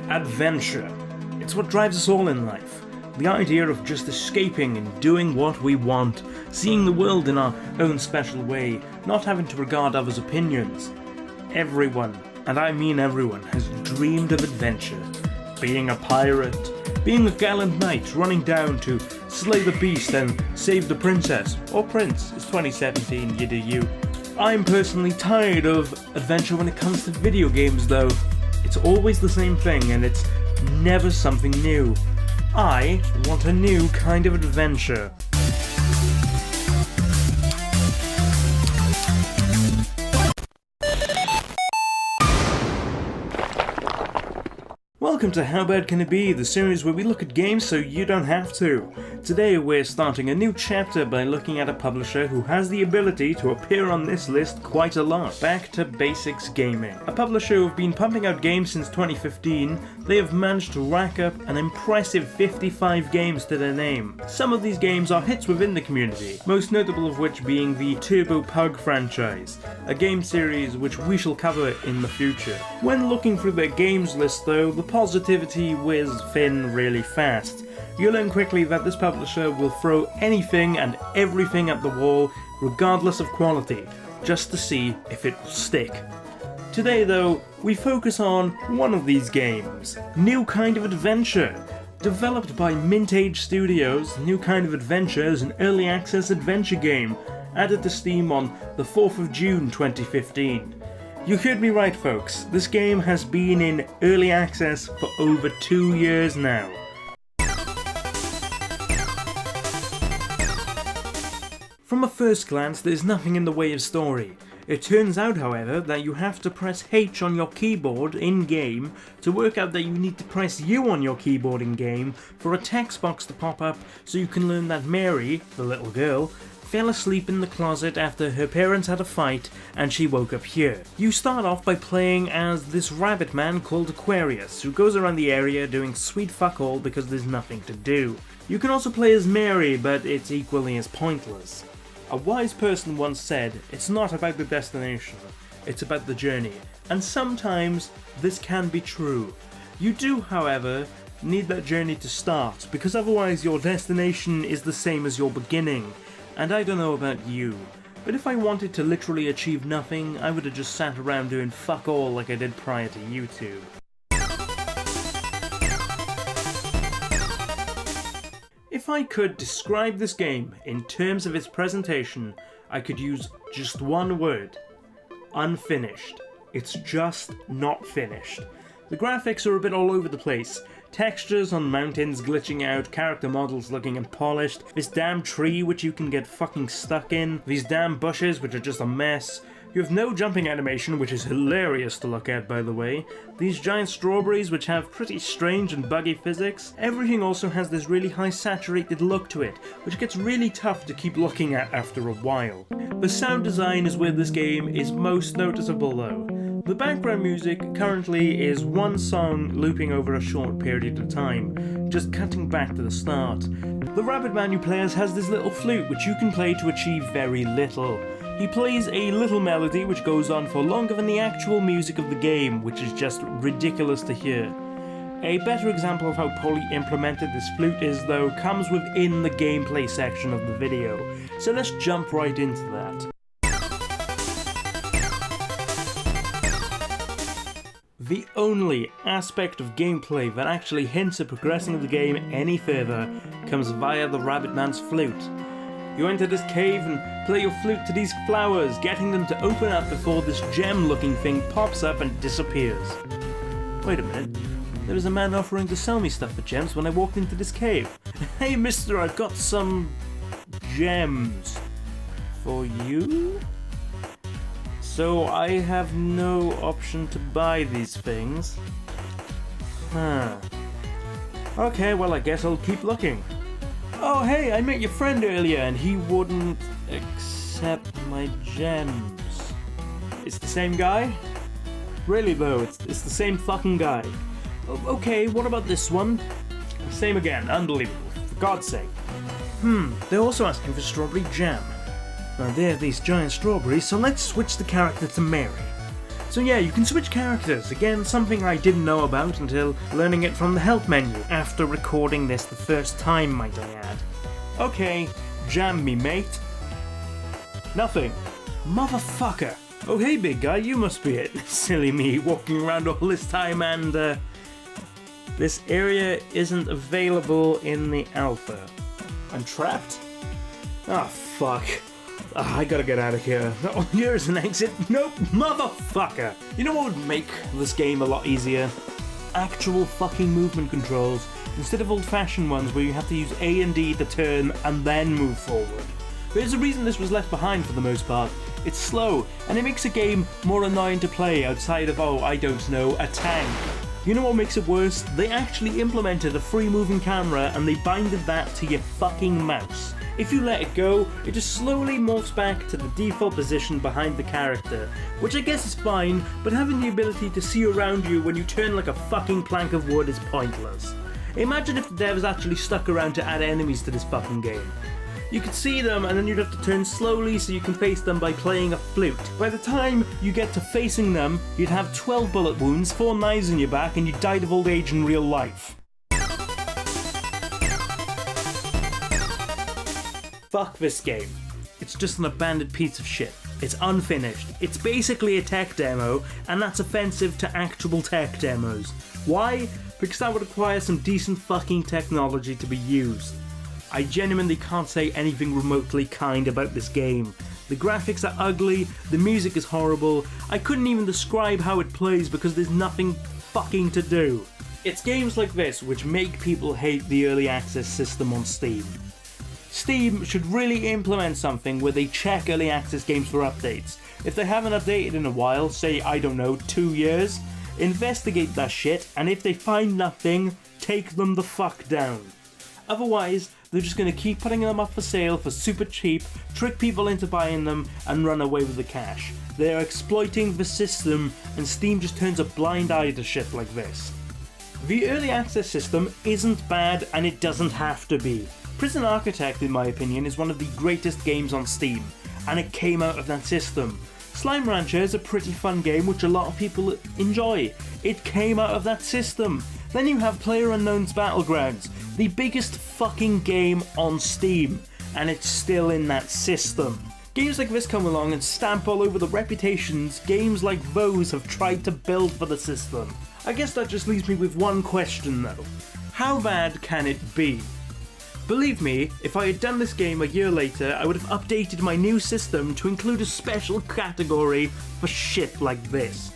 Adventure. It's what drives us all in life. The idea of just escaping and doing what we want, seeing the world in our own special way, not having to regard others' opinions. Everyone, and I mean everyone, has dreamed of adventure. Being a pirate, being a gallant knight running down to slay the beast and save the princess, or prince. It's 2017, you do you. I'm personally tired of adventure when it comes to video games though. It's always the same thing and it's never something new. I want a new kind of adventure. Welcome to How Bad Can It Be, the series where we look at games so you don't have to. Today we're starting a new chapter by looking at a publisher who has the ability to appear on this list quite a lot. Back to Basics Gaming. A publisher who have been pumping out games since 2015, they have managed to rack up an impressive 55 games to their name. Some of these games are hits within the community, most notable of which being the Turbo Pug franchise, a game series which we shall cover in the future. When looking through their games list though, the positivity whizzes thin really fast. You'll learn quickly that this publisher will throw anything and everything at the wall, regardless of quality, just to see if it will stick. Today though, we focus on one of these games, New Kind of Adventure. Developed by Mintage Studios, New Kind of Adventure is an early access adventure game, added to Steam on the 4th of June 2015. You heard me right folks, this game has been in early access for over 2 years now. From a first glance there's nothing in the way of story. It turns out however that you have to press H on your keyboard in-game to work out that you need to press U on your keyboard in-game for a text box to pop up so you can learn that Mary, the little girl, fell asleep in the closet after her parents had a fight and she woke up here. You start off by playing as this rabbit man called Aquarius who goes around the area doing sweet fuck all because there's nothing to do. You can also play as Mary, but it's equally as pointless. A wise person once said, it's not about the destination, it's about the journey. And sometimes this can be true. You do, however, need that journey to start because otherwise your destination is the same as your beginning. And I don't know about you, but if I wanted to literally achieve nothing, I would have just sat around doing fuck all like I did prior to YouTube. If I could describe this game in terms of its presentation, I could use just one word. Unfinished. It's just not finished. The graphics are a bit all over the place. Textures on mountains glitching out, character models looking unpolished, this damn tree which you can get fucking stuck in, these damn bushes which are just a mess. You have no jumping animation, which is hilarious to look at by the way, these giant strawberries which have pretty strange and buggy physics. Everything also has this really high saturated look to it, which gets really tough to keep looking at after a while. The sound design is where this game is most noticeable though. The background music currently is one song looping over a short period of time, just cutting back to the start. The rabbit man you play as has this little flute which you can play to achieve very little. He plays a little melody which goes on for longer than the actual music of the game, which is just ridiculous to hear. A better example of how poorly implemented this flute is though comes within the gameplay section of the video, so let's jump right into that. The only aspect of gameplay that actually hints at progressing the game any further comes via the rabbit man's flute. You enter this cave and play your flute to these flowers, getting them to open up before this gem-looking thing pops up and disappears. Wait a minute, there was a man offering to sell me stuff for gems when I walked into this cave. Hey mister, I've got some gems for you? So I have no option to buy these things. Okay, well I guess I'll keep looking. Oh hey, I met your friend earlier and he wouldn't accept my gems. It's the same guy? Really though, it's the same fucking guy. Okay, what about this one? Same again, unbelievable, for God's sake. They're also asking for strawberry jam. Now there are these giant strawberries, so let's switch the character to Mary. So yeah, you can switch characters, again something I didn't know about until learning it from the help menu, after recording this the first time, might I add. Okay, jam me mate. Nothing. Motherfucker. Oh hey big guy, you must be it. Silly me, walking around all this time and this area isn't available in the alpha. I'm trapped? Ah, fuck. I gotta get out of here. Oh, here's an exit. Nope, motherfucker! You know what would make this game a lot easier? Actual fucking movement controls, instead of old-fashioned ones where you have to use A and D to turn and then move forward. There's a reason this was left behind for the most part. It's slow, and it makes a game more annoying to play outside of, oh, I don't know, a tank. You know what makes it worse? They actually implemented a free moving camera and they binded that to your fucking mouse. If you let it go, it just slowly morphs back to the default position behind the character, which I guess is fine, but having the ability to see around you when you turn like a fucking plank of wood is pointless. Imagine if the devs actually stuck around to add enemies to this fucking game. You could see them and then you'd have to turn slowly so you can face them by playing a flute. By the time you get to facing them, you'd have 12 bullet wounds, 4 knives in your back, and you died of old age in real life. Fuck this game. It's just an abandoned piece of shit. It's unfinished. It's basically a tech demo, and that's offensive to actual tech demos. Why? Because that would require some decent fucking technology to be used. I genuinely can't say anything remotely kind about this game. The graphics are ugly, the music is horrible, I couldn't even describe how it plays because there's nothing fucking to do. It's games like this which make people hate the early access system on Steam. Steam should really implement something where they check early access games for updates. If they haven't updated in a while, say, I don't know, 2 years, investigate that shit, and if they find nothing, take them the fuck down. Otherwise, they're just going to keep putting them up for sale for super cheap, trick people into buying them, and run away with the cash. They're exploiting the system, and Steam just turns a blind eye to shit like this. The early access system isn't bad, and it doesn't have to be. Prison Architect, in my opinion, is one of the greatest games on Steam, and it came out of that system. Slime Rancher is a pretty fun game which a lot of people enjoy. It came out of that system. Then you have PlayerUnknown's Battlegrounds, the biggest fucking game on Steam, and it's still in that system. Games like this come along and stamp all over the reputations games like those have tried to build for the system. I guess that just leaves me with one question though. How bad can it be? Believe me, if I had done this game a year later, I would have updated my new system to include a special category for shit like this.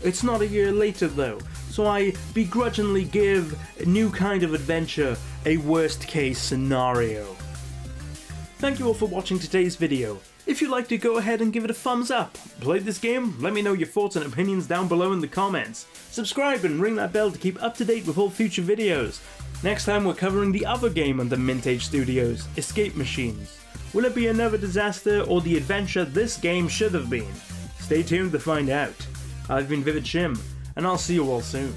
It's not a year later though, so I begrudgingly give a New Kind of Adventure a worst case scenario. Thank you all for watching today's video. If you liked it, go ahead and give it a thumbs up. Played this game? Let me know your thoughts and opinions down below in the comments. Subscribe and ring that bell to keep up to date with all future videos. Next time we're covering the other game under Mintage Studios, Escape Machines. Will it be another disaster or the adventure this game should have been? Stay tuned to find out. I've been Vivid Shim, and I'll see you all soon.